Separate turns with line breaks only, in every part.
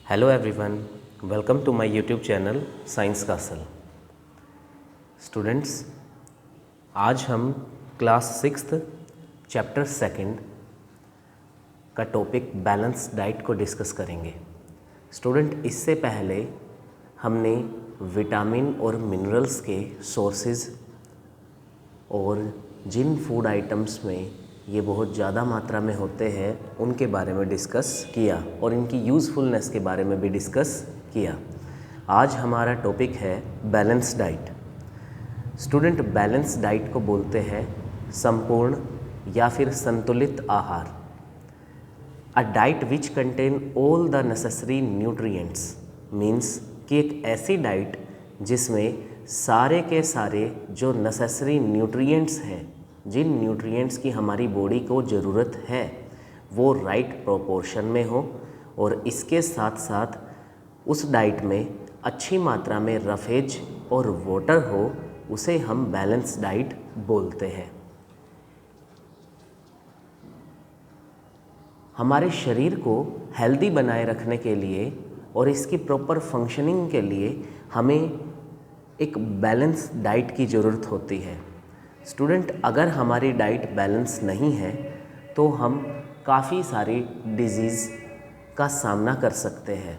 Hello everyone, welcome to my YouTube channel science castle. Students, आज हम class 6th chapter 2 का topic balance diet को discuss करेंगे। Student, इससे पहले हमने विटामिन और मिनरल्स के सोर्सेज और जिन फूड आइटम्स में ये बहुत ज़्यादा मात्रा में होते हैं उनके बारे में डिस्कस किया और इनकी यूज़फुलनेस के बारे में भी डिस्कस किया। आज हमारा टॉपिक है balance diet. Student, balance diet को बोलते हैं संपूर्ण या फिर संतुलित आहार। A diet which contain all the necessary nutrients means कि एक ऐसी डाइट जिसमें सारे के सारे जो नेसेसरी न्यूट्रिएंट्स हैं, जिन न्यूट्रिएंट्स की हमारी बॉडी को ज़रूरत है, वो राइट प्रोपोर्शन में हो और इसके साथ साथ उस डाइट में अच्छी मात्रा में रफेज और वाटर हो, उसे हम बैलेंस डाइट बोलते हैं। हमारे शरीर को हेल्दी बनाए रखने के लिए और इसकी प्रॉपर फंक्शनिंग के लिए हमें एक बैलेंस डाइट की ज़रूरत होती है। स्टूडेंट, अगर हमारी डाइट बैलेंस नहीं है तो हम काफ़ी सारी डिजीज़ का सामना कर सकते हैं।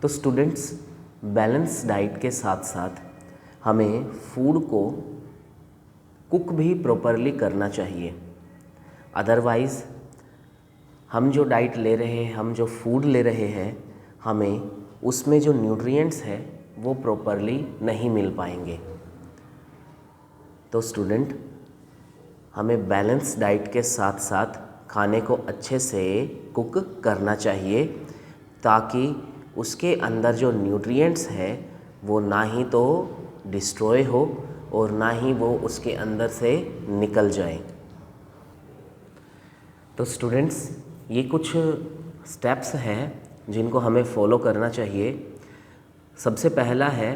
तो स्टूडेंट्स, बैलेंस डाइट के साथ साथ हमें फूड को कुक भी प्रॉपरली करना चाहिए। अदरवाइज़ हम जो डाइट ले रहे हैं, हम जो फूड ले रहे हैं, हमें उसमें जो न्यूट्रिएंट्स है वो प्रॉपरली नहीं मिल पाएंगे। तो स्टूडेंट, हमें बैलेंस डाइट के साथ साथ खाने को अच्छे से कुक करना चाहिए ताकि उसके अंदर जो न्यूट्रिएंट्स है वो ना ही तो डिस्ट्रॉय हो और ना ही वो उसके अंदर से निकल जाए। तो स्टूडेंट्स, ये कुछ स्टेप्स हैं जिनको हमें फॉलो करना चाहिए। सबसे पहला है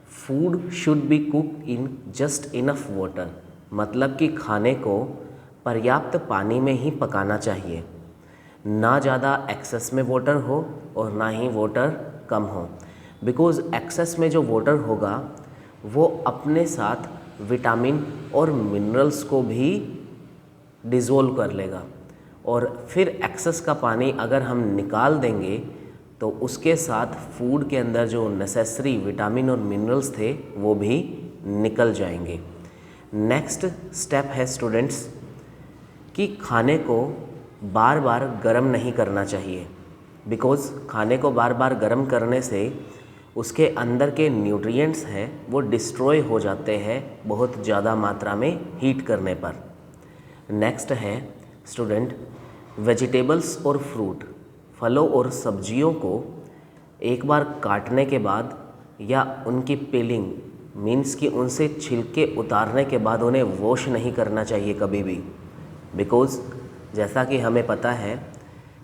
food should be cook in just enough water, मतलब कि खाने को पर्याप्त पानी में ही पकाना चाहिए। ना ज़्यादा एक्सेस में वाटर हो और ना ही वाटर कम हो, बिकॉज़ एक्सेस में जो वाटर होगा वो अपने साथ विटामिन और मिनरल्स को भी डिज़ोल्व कर लेगा और फिर एक्सेस का पानी अगर हम निकाल देंगे तो उसके साथ फूड के अंदर जो नेसेसरी विटामिन और मिनरल्स थे वो भी निकल जाएंगे। नेक्स्ट स्टेप है स्टूडेंट्स कि खाने को बार बार गर्म नहीं करना चाहिए, बिकॉज़ खाने को बार बार गर्म करने से उसके अंदर के न्यूट्रिएंट्स हैं वो डिस्ट्रॉय हो जाते हैं बहुत ज़्यादा मात्रा में हीट करने पर। नेक्स्ट है स्टूडेंट वेजिटेबल्स और फ्रूट, फलों और सब्जियों को एक बार काटने के बाद या उनकी पीलिंग मीन्स कि उनसे छिलके उतारने के बाद उन्हें वॉश नहीं करना चाहिए कभी भी, बिकॉज़ जैसा कि हमें पता है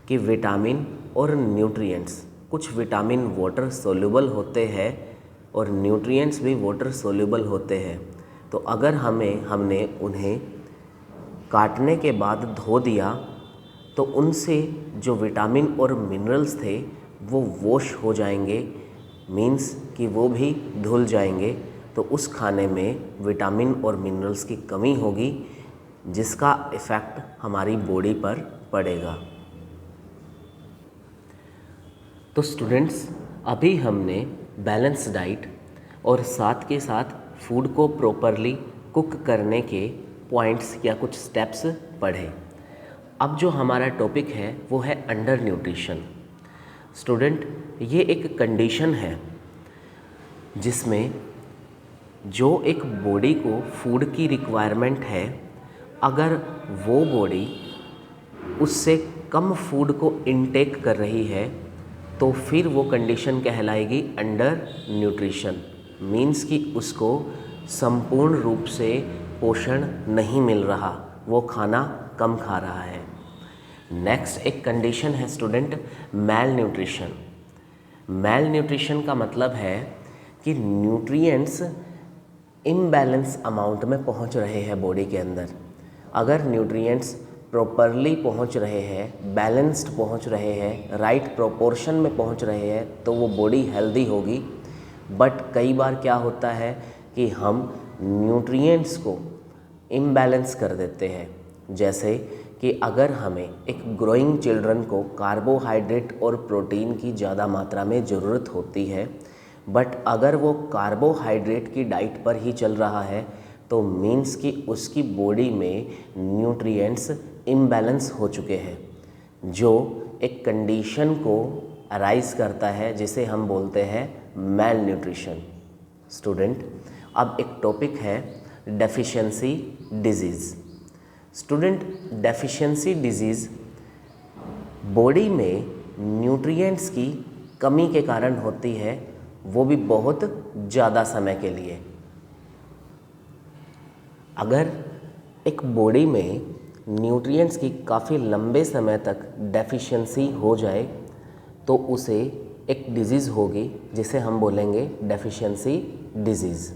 कि विटामिन और न्यूट्रिएंट्स, कुछ विटामिन वाटर सोल्यूबल होते हैं और न्यूट्रिएंट्स भी वाटर सोल्यूबल होते हैं। तो अगर हमने उन्हें काटने के बाद धो दिया तो उनसे जो विटामिन और मिनरल्स थे वो वॉश हो जाएंगे, मीन्स कि वो भी धुल जाएंगे। तो उस खाने में विटामिन और मिनरल्स की कमी होगी जिसका इफ़ेक्ट हमारी बॉडी पर पड़ेगा। तो स्टूडेंट्स, अभी हमने बैलेंस डाइट और साथ के साथ फूड को प्रॉपरली कुक करने के पॉइंट्स या कुछ स्टेप्स पढ़े। अब जो हमारा टॉपिक है वो है अंडर न्यूट्रिशन। स्टूडेंट, ये एक कंडीशन है जिसमें जो एक बॉडी को फूड की रिक्वायरमेंट है, अगर वो बॉडी उससे कम फूड को इनटेक कर रही है तो फिर वो कंडीशन कहलाएगी अंडर न्यूट्रिशन, मीन्स कि उसको संपूर्ण रूप से पोषण नहीं मिल रहा, वो खाना कम खा रहा है। नेक्स्ट एक कंडीशन है स्टूडेंट मैल न्यूट्रिशन। मैल न्यूट्रिशन का मतलब है कि न्यूट्रिएंट्स इम्बैलेंस अमाउंट में पहुंच रहे हैं बॉडी के अंदर। अगर न्यूट्रिएंट्स प्रॉपरली पहुंच रहे हैं, बैलेंस्ड पहुंच रहे हैं, राइट प्रोपोर्शन में पहुंच रहे हैं, तो वो बॉडी हेल्दी होगी। बट कई बार क्या होता है कि हम न्यूट्रिएंट्स को इम्बैलेंस कर देते हैं। जैसे कि अगर हमें एक ग्रोइंग चिल्ड्रन को कार्बोहाइड्रेट और प्रोटीन की ज़्यादा मात्रा में ज़रूरत होती है, बट अगर वो कार्बोहाइड्रेट की डाइट पर ही चल रहा है तो मीन्स कि उसकी बॉडी में न्यूट्रिएंट्स इम्बैलेंस हो चुके हैं, जो एक कंडीशन को अराइज करता है जिसे हम बोलते हैं मैल न्यूट्रिशन। स्टूडेंट, अब एक टॉपिक है deficiency disease. Student, deficiency disease body में न्यूट्रिएंट्स की कमी के कारण होती है, वो भी बहुत ज़्यादा समय के लिए। अगर एक बॉडी में न्यूट्रिएंट्स की काफ़ी लंबे समय तक डेफिशिएंसी हो जाए तो उसे एक डिजीज़ होगी जिसे हम बोलेंगे डेफिशिएंसी डिजीज़।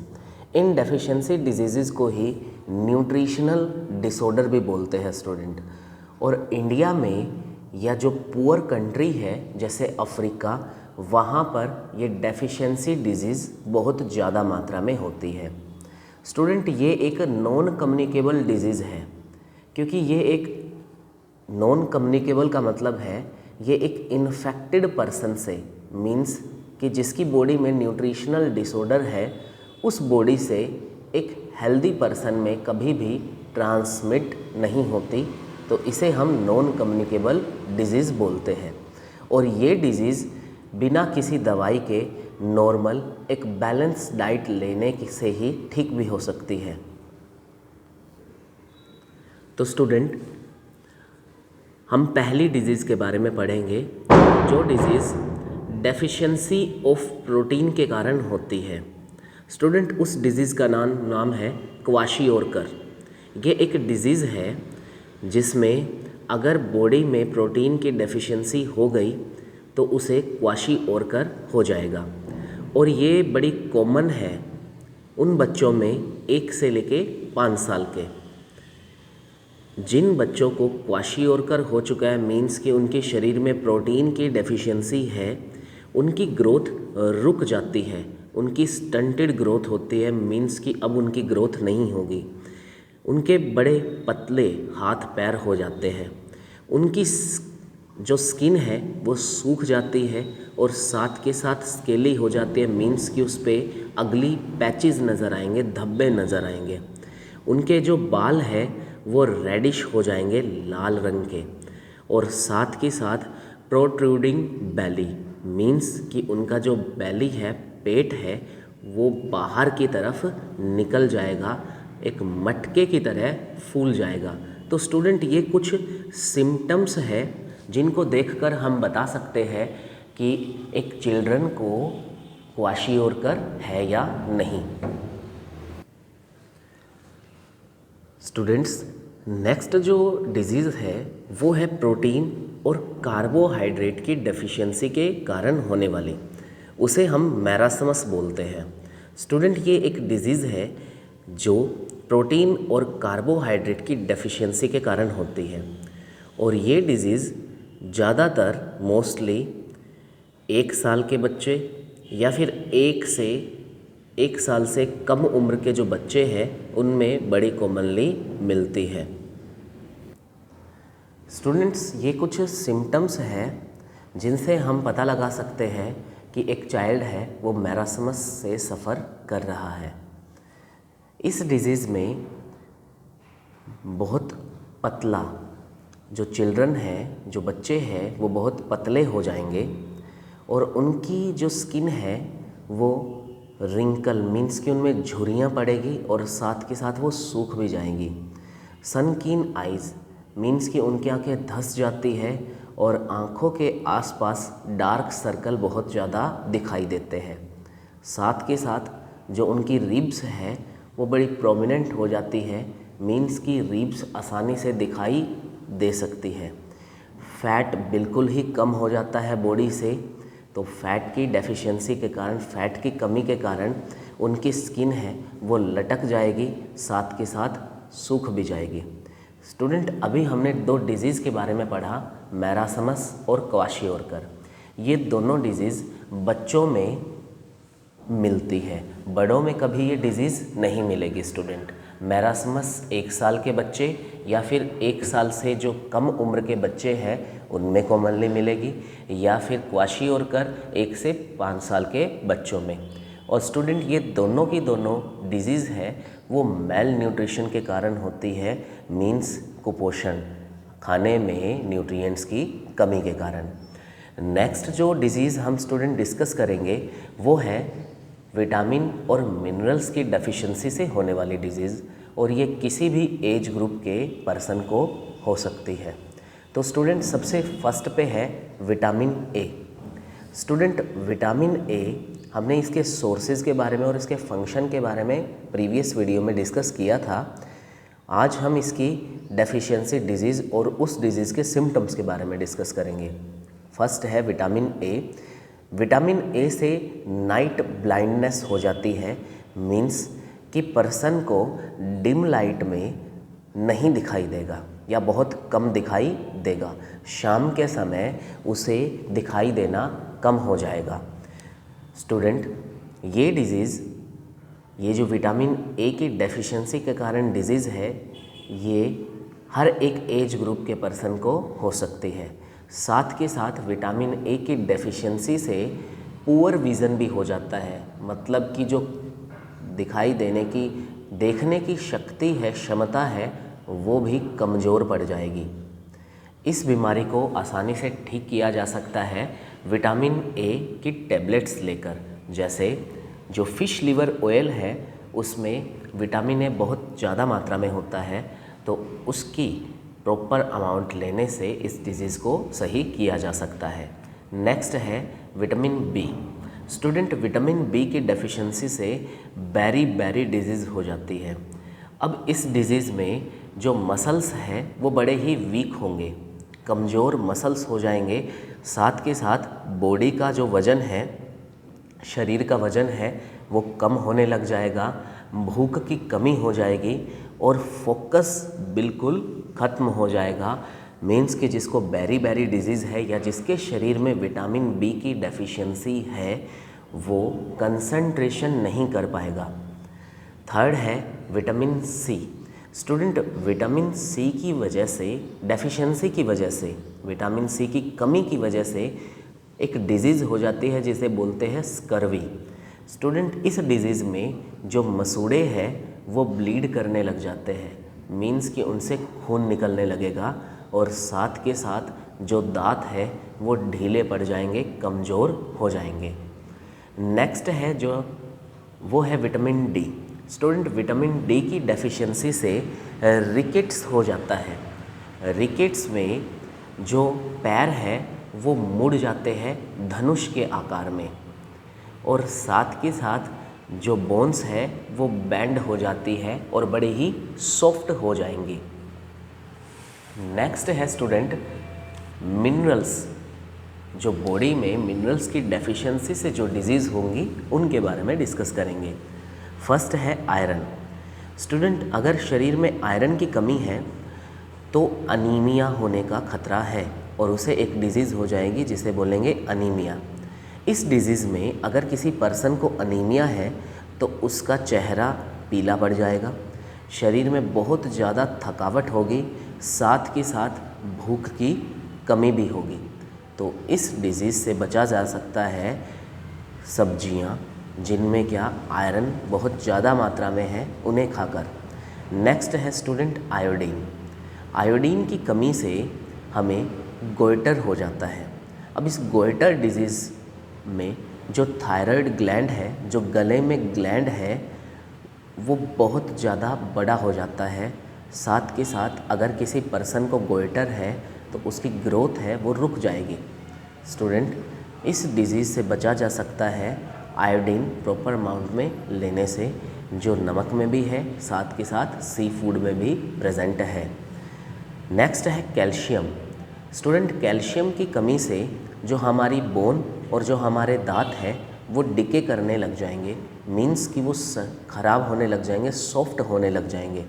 इन डेफिशिएंसी डिजीज़ को ही न्यूट्रिशनल डिसऑर्डर भी बोलते हैं स्टूडेंट। और इंडिया में या जो पुअर कंट्री है जैसे अफ्रीका, वहाँ पर ये डेफिशिएंसी डिजीज़ बहुत ज़्यादा मात्रा में होती है। स्टूडेंट, ये एक नॉन कम्युनिकेबल डिजीज़ है, क्योंकि ये एक नॉन कम्युनिकेबल का मतलब है ये एक इन्फेक्टेड पर्सन से, मीन्स कि जिसकी बॉडी में न्यूट्रिशनल डिसऑर्डर है, उस बॉडी से एक हेल्दी पर्सन में कभी भी ट्रांसमिट नहीं होती, तो इसे हम नॉन कम्युनिकेबल डिजीज़ बोलते हैं। और ये डिजीज़ बिना किसी दवाई के नॉर्मल एक बैलेंस डाइट लेने से ही ठीक भी हो सकती है। तो स्टूडेंट, हम पहली डिजीज़ के बारे में पढ़ेंगे, जो डिजीज़ डेफिशिएंसी ऑफ प्रोटीन के कारण होती है। स्टूडेंट, उस डिज़ीज़ का नाम है क्वाशियोरकर। ये एक डिज़ीज़ है जिसमें अगर बॉडी में प्रोटीन की डेफिशिएंसी हो गई तो उसे क्वाशियोरकर हो जाएगा। और ये बड़ी कॉमन है उन बच्चों में 1 से लेके 5 साल के। जिन बच्चों को क्वाशियोरकर हो चुका है, मीन्स कि उनके शरीर में प्रोटीन की डेफिशिएंसी है, उनकी ग्रोथ रुक जाती है, उनकी स्टंटेड ग्रोथ होती है, मीन्स कि अब उनकी ग्रोथ नहीं होगी। उनके बड़े पतले हाथ पैर हो जाते हैं, उनकी जो स्किन है वो सूख जाती है और साथ के साथ स्केली हो जाती है, मीन्स कि उस पर अगली पैचेस नज़र आएंगे, धब्बे नज़र आएंगे। उनके जो बाल है वो रेडिश हो जाएंगे, लाल रंग के। और साथ के साथ प्रोट्रूडिंग बेली, मीन्स कि उनका जो बेली है, पेट है, वो बाहर की तरफ निकल जाएगा, एक मटके की तरह फूल जाएगा। तो स्टूडेंट, ये कुछ सिम्टम्स है जिनको देखकर हम बता सकते हैं कि एक चिल्ड्रन को क्वाशियोरकर है या नहीं। स्टूडेंट्स, नेक्स्ट जो डिजीज़ है वो है प्रोटीन और कार्बोहाइड्रेट की डेफिशिएंसी के कारण होने वाली, उसे हम मैरास्मस बोलते हैं। स्टूडेंट, ये एक डिजीज़ है जो प्रोटीन और कार्बोहाइड्रेट की डेफिशिएंसी के कारण होती है। और ये डिजीज़ ज़्यादातर मोस्टली 1 साल के बच्चे या फिर 1 साल से कम उम्र के जो बच्चे हैं उनमें बड़ी कॉमनली मिलती है। स्टूडेंट्स, ये कुछ सिम्टम्स हैं जिनसे हम पता लगा सकते हैं कि एक चाइल्ड है वो मैरास्मस से सफ़र कर रहा है। इस डिज़ीज़ में बहुत पतला जो चिल्ड्रन है, जो बच्चे हैं, वो बहुत पतले हो जाएंगे और उनकी जो स्किन है वो रिंकल, मीन्स कि उनमें झुर्रियाँ पड़ेगी और साथ के साथ वो सूख भी जाएंगी। सनकीन आइज़, मीन्स कि उनकी आंखें धंस जाती है और आँखों के आसपास डार्क सर्कल बहुत ज़्यादा दिखाई देते हैं। साथ के साथ जो उनकी रिब्स है वो बड़ी प्रोमिनेंट हो जाती है, मीन्स कि रिब्स आसानी से दिखाई दे सकती है। फैट बिल्कुल ही कम हो जाता है बॉडी से, तो फैट की डेफिशिएंसी के कारण, फैट की कमी के कारण उनकी स्किन है वो लटक जाएगी, साथ के साथ सूख भी जाएगी। स्टूडेंट अभी हमने दो डिजीज़ के बारे में पढ़ा, मैरासमस और क्वाशियोरकर। ये दोनों डिजीज़ बच्चों में मिलती है, बड़ों में कभी ये डिजीज़ नहीं मिलेगी स्टूडेंट। मैरासमस 1 साल के बच्चे या फिर 1 साल से जो कम उम्र के बच्चे हैं उनमें कॉमनली मिलेगी, या फिर क्वाशियोरकर 1 से 5 साल के बच्चों में। और स्टूडेंट ये दोनों की दोनों डिजीज़ है वो मेल न्यूट्रिशन के कारण होती है, मीन्स कुपोषण, खाने में न्यूट्रिएंट्स की कमी के कारण। नेक्स्ट जो डिजीज़ हम स्टूडेंट डिस्कस करेंगे वो है विटामिन और मिनरल्स की डेफिशिएंसी से होने वाली डिजीज़, और ये किसी भी एज ग्रुप के पर्सन को हो सकती है। तो स्टूडेंट सबसे फर्स्ट पे है vitamin A. Student vitamin A हमने इसके सोर्सेज के बारे में और इसके फंक्शन के बारे में प्रीवियस वीडियो में डिस्कस किया था। आज हम इसकी डेफिशिएंसी डिजीज़ और उस डिजीज़ के सिम्टम्स के बारे में डिस्कस करेंगे। फर्स्ट है विटामिन ए। विटामिन ए से नाइट ब्लाइंडनेस हो जाती है, मीन्स कि पर्सन को डिम लाइट में नहीं दिखाई देगा या बहुत कम दिखाई देगा। शाम के समय उसे दिखाई देना कम हो जाएगा। स्टूडेंट ये डिज़ीज़, ये जो विटामिन ए की डेफिशिएंसी के कारण डिज़ीज़ है, ये हर एक एज ग्रुप के पर्सन को हो सकती है। साथ के साथ विटामिन ए की डेफिशिएंसी से पुअर विज़न भी हो जाता है, मतलब कि जो दिखाई देने की, देखने की शक्ति है, क्षमता है, वो भी कमज़ोर पड़ जाएगी। इस बीमारी को आसानी से ठीक किया जा सकता है विटामिन ए की टैबलेट्स लेकर। जैसे जो फ़िश लिवर ऑयल है उसमें विटामिन ए बहुत ज़्यादा मात्रा में होता है, तो उसकी प्रॉपर अमाउंट लेने से इस डिज़ीज़ को सही किया जा सकता है। नेक्स्ट है vitamin B. Student vitamin B की डेफिशिएंसी से बेरी डिजीज़ हो जाती है। अब इस डिज़ीज़ में जो मसल्स हैं वो बड़े ही वीक होंगे, कमज़ोर मसल्स हो जाएंगे। साथ के साथ बॉडी का जो वज़न है, शरीर का वज़न है, वो कम होने लग जाएगा, भूख की कमी हो जाएगी और फोकस बिल्कुल ख़त्म हो जाएगा। मीन्स कि जिसको बेरी डिजीज़ है या जिसके शरीर में विटामिन बी की डेफिशिएंसी है वो कंसंट्रेशन नहीं कर पाएगा। थर्ड है vitamin C. Student vitamin C की वजह से, डेफिशिएंसी की वजह से, विटामिन सी की कमी की वजह से एक डिज़ीज़ हो जाती है जिसे बोलते हैं स्कर्वी। स्टूडेंट इस डिज़ीज़ में जो मसूड़े हैं वो ब्लीड करने लग जाते हैं, मीन्स कि उनसे खून निकलने लगेगा, और साथ के साथ जो दांत है वो ढीले पड़ जाएंगे, कमज़ोर हो जाएंगे। नेक्स्ट है जो वो है vitamin D. Student vitamin D की डेफिशिएंसी से रिकेट्स हो जाता है। रिकेट्स में जो पैर है वो मुड़ जाते हैं धनुष के आकार में, और साथ के साथ जो बोन्स है वो बैंड हो जाती है और बड़ी ही सॉफ्ट हो जाएंगी। नेक्स्ट है स्टूडेंट मिनरल्स। जो बॉडी में मिनरल्स की डेफिशिएंसी से जो डिजीज़ होंगी उनके बारे में डिस्कस करेंगे। फर्स्ट है आयरन। स्टूडेंट अगर शरीर में आयरन की कमी है तो अनीमिया होने का खतरा है और उसे एक डिज़ीज़ हो जाएगी जिसे बोलेंगे अनीमिया। इस डिज़ीज़ में अगर किसी पर्सन को अनीमिया है तो उसका चेहरा पीला पड़ जाएगा, शरीर में बहुत ज़्यादा थकावट होगी, साथ के साथ भूख की कमी भी होगी। तो इस डिज़ीज़ से बचा जा सकता है सब्जियां जिनमें क्या आयरन बहुत ज़्यादा मात्रा में है, उन्हें खाकर। नेक्स्ट है स्टूडेंट आयोडीन। आयोडीन की कमी से हमें गोइटर हो जाता है। अब इस गोइटर डिज़ीज़ में जो थायराइड ग्लैंड है, जो गले में ग्लैंड है, वो बहुत ज़्यादा बड़ा हो जाता है। साथ के साथ अगर किसी पर्सन को गोइटर है तो उसकी ग्रोथ है वो रुक जाएगी। स्टूडेंट इस डिज़ीज़ से बचा जा सकता है आयोडीन प्रॉपर अमाउंट में लेने से, जो नमक में भी है, साथ के साथ सी फूड में भी प्रेजेंट है। नेक्स्ट है कैल्शियम। स्टूडेंट कैल्शियम की कमी से जो हमारी बोन और जो हमारे दांत है वो डिके करने लग जाएंगे, मीन्स कि वो ख़राब होने लग जाएंगे, सॉफ्ट होने लग जाएंगे।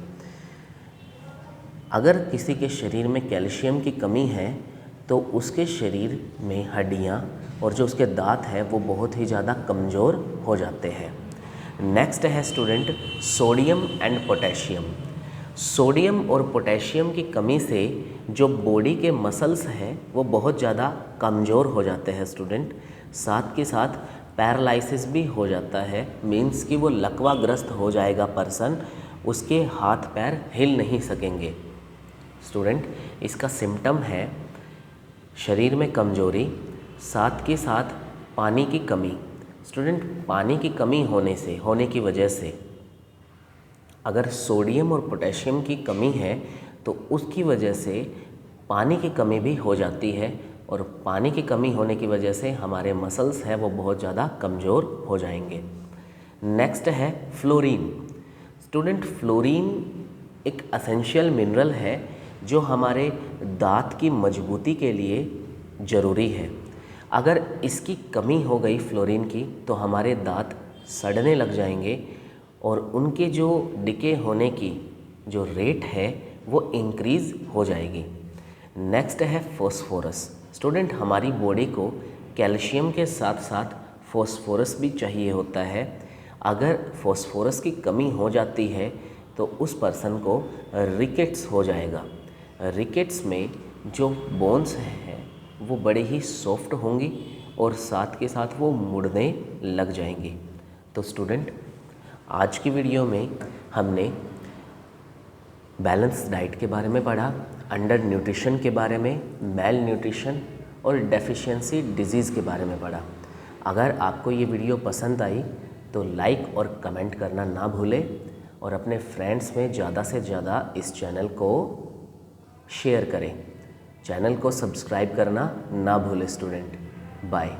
अगर किसी के शरीर में कैल्शियम की कमी है तो उसके शरीर में हड्डियाँ और जो उसके दांत हैं वो बहुत ही ज़्यादा कमज़ोर हो जाते हैं। नेक्स्ट है student sodium and potassium. Sodium और पोटेशियम की कमी से जो बॉडी के मसल्स हैं वो बहुत ज़्यादा कमज़ोर हो जाते हैं स्टूडेंट। साथ के साथ पैरालिसिस भी हो जाता है, मीन्स कि वो लकवाग्रस्त हो जाएगा पर्सन, उसके हाथ पैर हिल नहीं सकेंगे। स्टूडेंट इसका सिम्टम है शरीर में कमज़ोरी, साथ के साथ पानी की कमी। स्टूडेंट पानी की कमी होने की वजह से अगर सोडियम और पोटेशियम की कमी है तो उसकी वजह से पानी की कमी भी हो जाती है, और पानी की कमी होने की वजह से हमारे मसल्स हैं वो बहुत ज़्यादा कमज़ोर हो जाएंगे। नेक्स्ट है फ्लोरीन। स्टूडेंट फ्लोरीन एक एसेंशियल मिनरल है जो हमारे दांत की मजबूती के लिए ज़रूरी है। अगर इसकी कमी हो गई फ्लोरीन की तो हमारे दांत सड़ने लग जाएंगे और उनके जो डिके होने की जो रेट है वो इंक्रीज़ हो जाएगी। नेक्स्ट है फॉस्फोरस। स्टूडेंट हमारी बॉडी को कैल्शियम के साथ साथ फॉस्फोरस भी चाहिए होता है। अगर फॉस्फोरस की कमी हो जाती है तो उस पर्सन को रिकेट्स हो जाएगा। रिकेट्स में जो बोन्स हैं वो बड़े ही सॉफ्ट होंगी और साथ के साथ वो मुड़ने लग जाएंगी। तो स्टूडेंट आज की वीडियो में हमने बैलेंस डाइट के बारे में पढ़ा, अंडर न्यूट्रिशन के बारे में, मेल न्यूट्रिशन और डेफिशिएंसी डिजीज़ के बारे में पढ़ा। अगर आपको ये वीडियो पसंद आई तो लाइक और कमेंट करना ना भूलें और अपने फ्रेंड्स में ज़्यादा से ज़्यादा इस चैनल को शेयर करें। चैनल को सब्सक्राइब करना ना भूलें स्टूडेंट। बाय।